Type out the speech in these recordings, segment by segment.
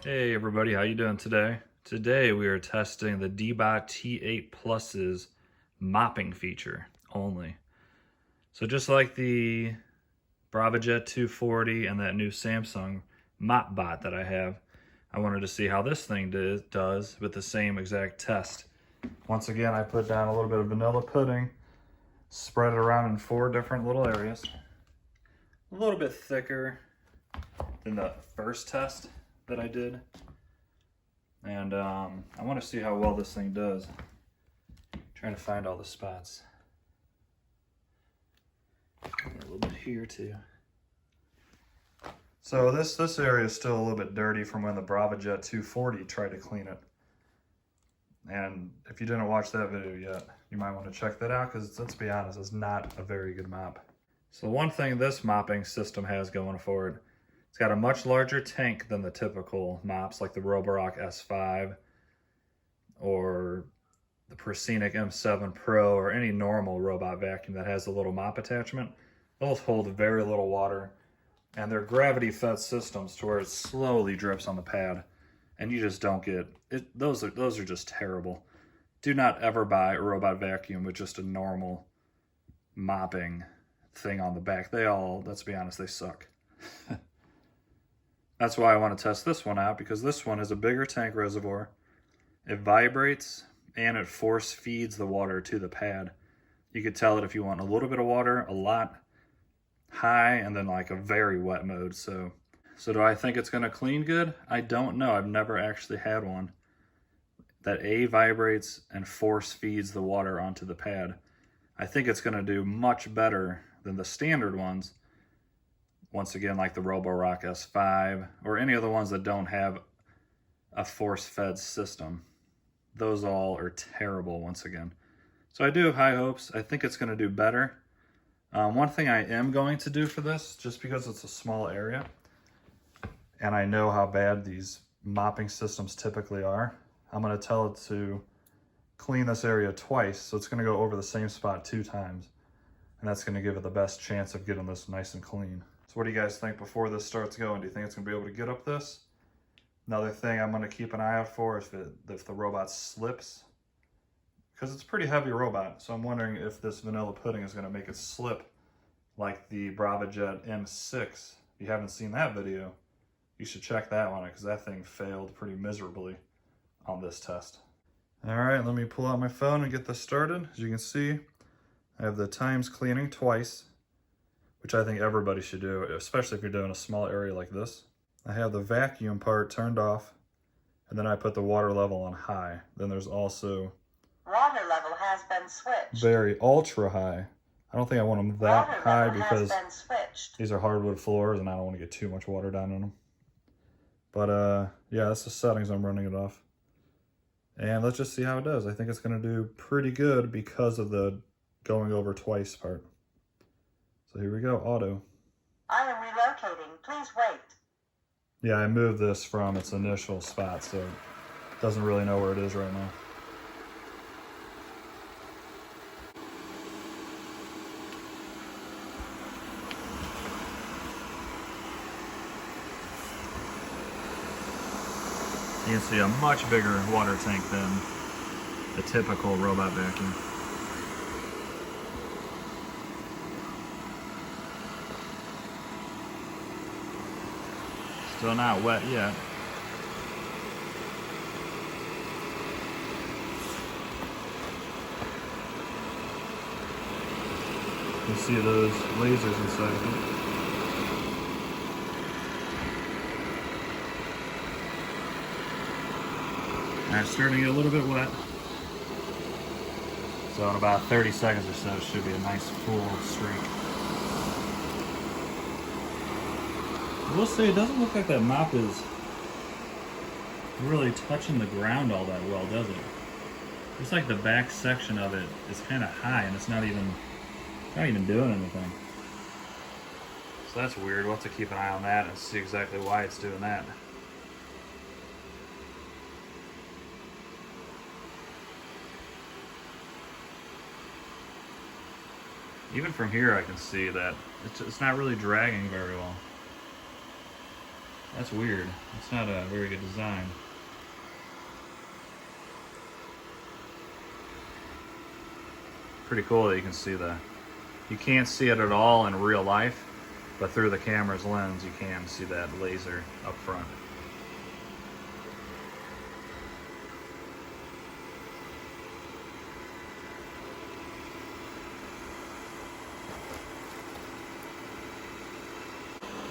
Hey everybody, how you doing today? Today we are testing the Deebot T8 Plus's mopping feature only. So just like the BravaJet 240 and that new Samsung mop bot that I have, I wanted to see how this thing does with the same exact test. Once again, I put down a little bit of vanilla pudding, spread it around in 4 different little areas. A little bit thicker than the first test that I did. And I want to see how well this thing does. Trying to find all the spots. A little bit here too. So this area is still a little bit dirty from when the BravaJet 240 tried to clean it. And if you didn't watch that video yet, you might want to check that out because let's be honest, it's not a very good mop. So one thing this mopping system has going for it, it's got a much larger tank than the typical mops like the Roborock S5 or the Persenic M7 Pro or any normal robot vacuum that has a little mop attachment. Those hold very little water and they're gravity fed systems to where it slowly drips on the pad and you just don't get it. Those are just terrible. Do not ever buy a robot vacuum with just a normal mopping thing on the back. They all, let's be honest, they suck. That's why I want to test this one out, because this one is a bigger tank reservoir. It vibrates and it force feeds the water to the pad. You could tell it if you want a little bit of water, a lot, high, and then like a very wet mode. So do I think it's going to clean good? I don't know. I've never actually had one that vibrates and force feeds the water onto the pad. I think it's going to do much better than the standard ones. Once again, like the Roborock S5 or any of the ones that don't have a force-fed system. Those all are terrible once again. So I do have high hopes. I think it's going to do better. One thing I am going to do for this, just because it's a small area, and I know how bad these mopping systems typically are, I'm going to tell it to clean this area twice, so it's going to go over the same spot 2 times. And that's going to give it the best chance of getting this nice and clean. So what do you guys think before this starts going? Do you think it's going to be able to get up this? Another thing I'm going to keep an eye out for is if the robot slips, because it's a pretty heavy robot. So I'm wondering if this vanilla pudding is going to make it slip like the BravaJet M6. If you haven't seen that video, you should check that one out because that thing failed pretty miserably on this test. All right, let me pull out my phone and get this started. As you can see, I have the times cleaning twice, which I think everybody should do, especially if you're doing a small area like this. I have the vacuum part turned off, and then I put the water level on high. Then there's also water level has been switched. Very ultra high. I don't think I want them that high because these are hardwood floors and I don't want to get too much water down on them. But yeah, that's the settings I'm running it off. And let's just see how it does. I think it's going to do pretty good because of the going over twice part. So here we go, auto. I am relocating, please wait. Yeah, I moved this from its initial spot, so it doesn't really know where it is right now. You can see a much bigger water tank than the typical robot vacuum. Still not wet yet. You can see those lasers inside of it. And it's starting to get a little bit wet. So in about 30 seconds or so, it should be a nice full streak. I will say, it doesn't look like that mop is really touching the ground all that well, does it? Looks like the back section of it is kind of high and it's not even doing anything. So that's weird. We'll have to keep an eye on that and see exactly why it's doing that. Even from here I can see that it's not really dragging very well. That's weird. It's not a very good design. Pretty cool that you can see that. You can't see it at all in real life, but through the camera's lens you can see that laser up front.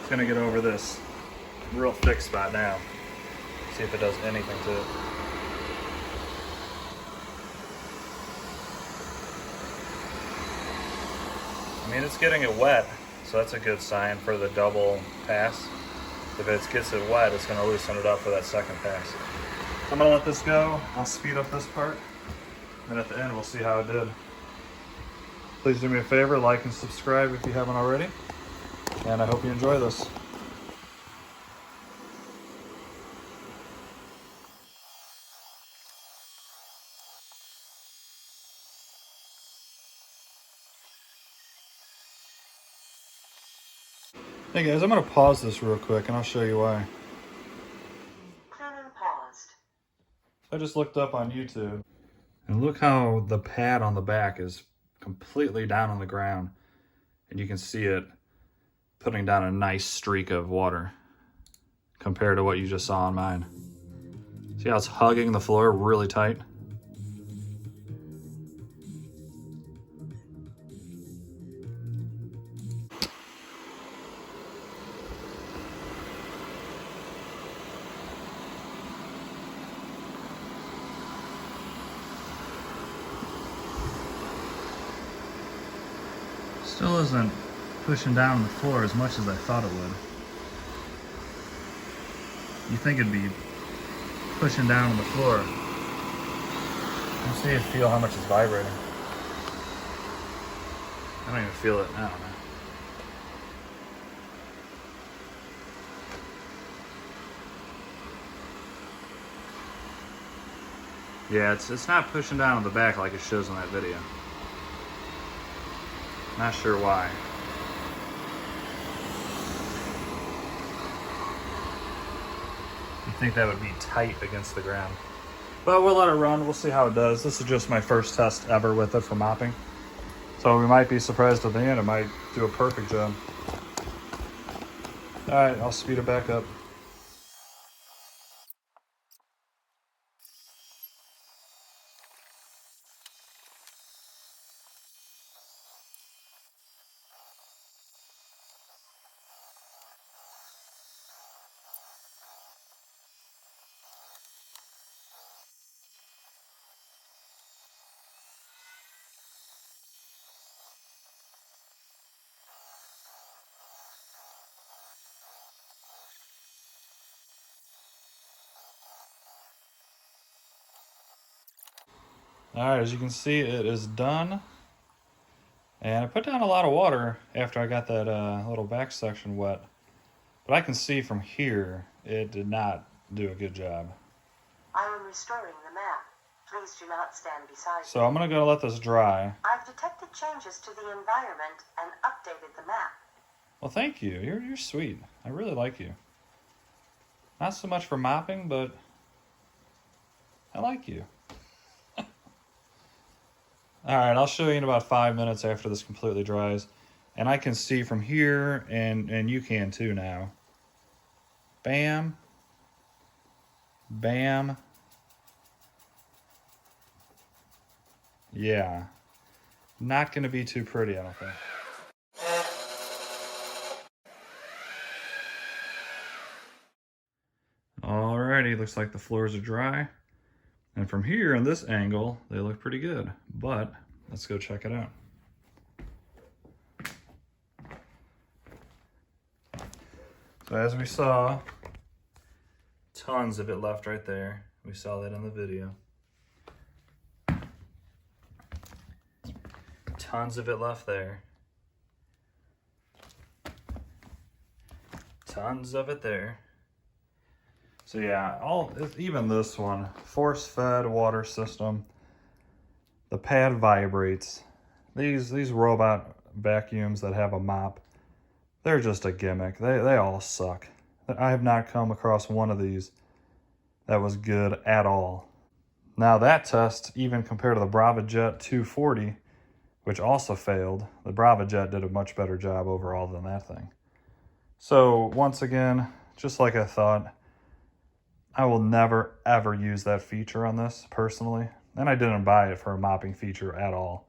It's gonna get over this real thick spot now. See if it does anything to it. I mean, it's getting it wet, so that's a good sign for the double pass. If it gets it wet, it's gonna loosen it up for that second pass. I'm gonna let this go. I'll speed up this part, and at the end we'll see how it did. Please do me a favor, like and subscribe if you haven't already, and I hope you enjoy this. Hey guys, I'm gonna pause this real quick and I'll show you why. Cleaning paused. I just looked up on YouTube. And look how the pad on the back is completely down on the ground. And you can see it putting down a nice streak of water compared to what you just saw on mine. See how it's hugging the floor really tight? Still isn't pushing down the floor as much as I thought it would. You think it'd be pushing down on the floor. Let's see if feel how much it's vibrating. I don't even feel it. I don't know. Yeah, it's not pushing down on the back like it shows in that video. Not sure why. You think that would be tight against the ground. But we'll let it run. We'll see how it does. This is just my first test ever with it for mopping. So we might be surprised at the end. It might do a perfect job. All right, I'll speed it back up. All right, as you can see, it is done. And I put down a lot of water after I got that little back section wet. But I can see from here, it did not do a good job. I am restoring the map. Please do not stand beside So I'm gonna go let this dry. I've detected changes to the environment and updated the map. Well, thank you. You're sweet. I really like you. Not so much for mopping, but I like you. All right, I'll show you in about 5 minutes after this completely dries. And I can see from here, and you can too now. Bam. Bam. Yeah. Not going to be too pretty, I don't think. Alrighty, looks like the floors are dry. And from here, in this angle, they look pretty good. But let's go check it out. So as we saw, tons of it left right there. We saw that in the video. Tons of it left there. Tons of it there. So yeah, even this one, force-fed water system. The pad vibrates. These robot vacuums that have a mop, they're just a gimmick. They all suck. I have not come across one of these that was good at all. Now that test, even compared to the BravaJet 240, which also failed, the BravaJet did a much better job overall than that thing. So once again, just like I thought, I will never ever use that feature on this personally. And I didn't buy it for a mopping feature at all.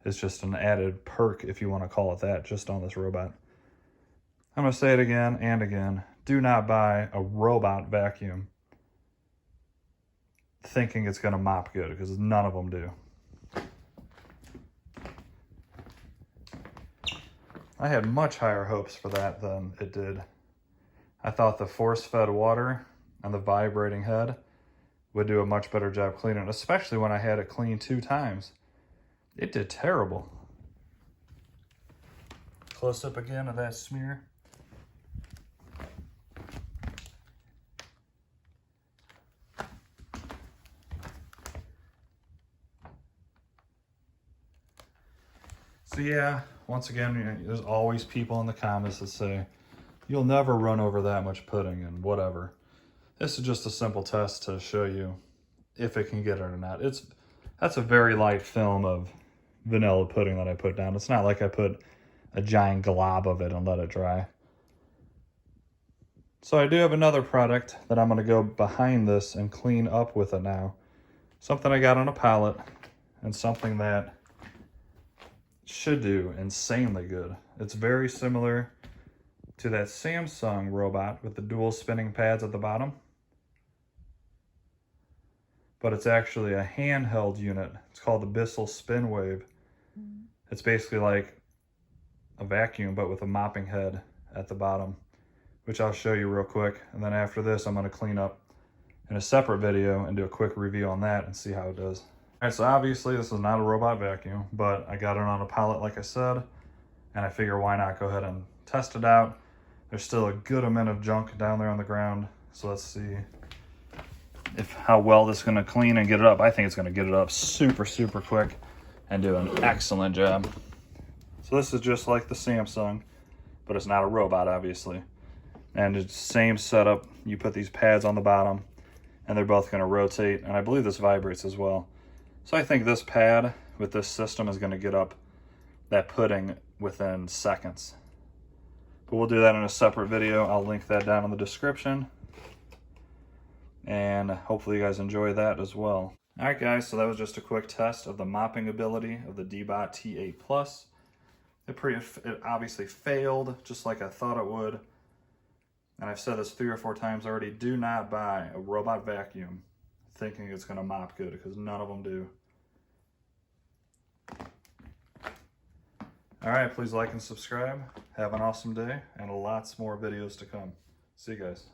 It's just an added perk, if you want to call it that, just on this robot. I'm going to say it again and again. Do not buy a robot vacuum thinking it's going to mop good, because none of them do. I had much higher hopes for that than it did. I thought the force-fed water and the vibrating head would do a much better job cleaning, especially when I had it cleaned 2 times. It did terrible. Close up again of that smear. So yeah, once again, there's always people in the comments that say, you'll never run over that much pudding and whatever. This is just a simple test to show you if it can get it or not. That's a very light film of vanilla pudding that I put down. It's not like I put a giant glob of it and let it dry. So I do have another product that I'm going to go behind this and clean up with it now. Something I got on a pallet, and something that should do insanely good. It's very similar to that Samsung robot with the dual spinning pads at the bottom, but it's actually a handheld unit. It's called the Bissell Spin Wave. It's basically like a vacuum, but with a mopping head at the bottom, which I'll show you real quick. And then after this, I'm going to clean up in a separate video and do a quick review on that and see how it does. All right, so obviously this is not a robot vacuum, but I got it on a pallet like I said, and I figure why not go ahead and test it out. There's still a good amount of junk down there on the ground, so let's see how well this is going to clean and get it up. I think it's going to get it up super, super quick and do an excellent job. So this is just like the Samsung, but it's not a robot, obviously. And it's the same setup. You put these pads on the bottom, and they're both going to rotate, and I believe this vibrates as well. So I think this pad with this system is going to get up that pudding within seconds. But we'll do that in a separate video. I'll link that down in the description. And hopefully you guys enjoy that as well. Alright guys, so that was just a quick test of the mopping ability of the Deebot T8 Plus. It obviously failed, just like I thought it would. And I've said this 3 or 4 times already, do not buy a robot vacuum thinking it's going to mop good, because none of them do. Alright, please like and subscribe. Have an awesome day, and lots more videos to come. See you guys.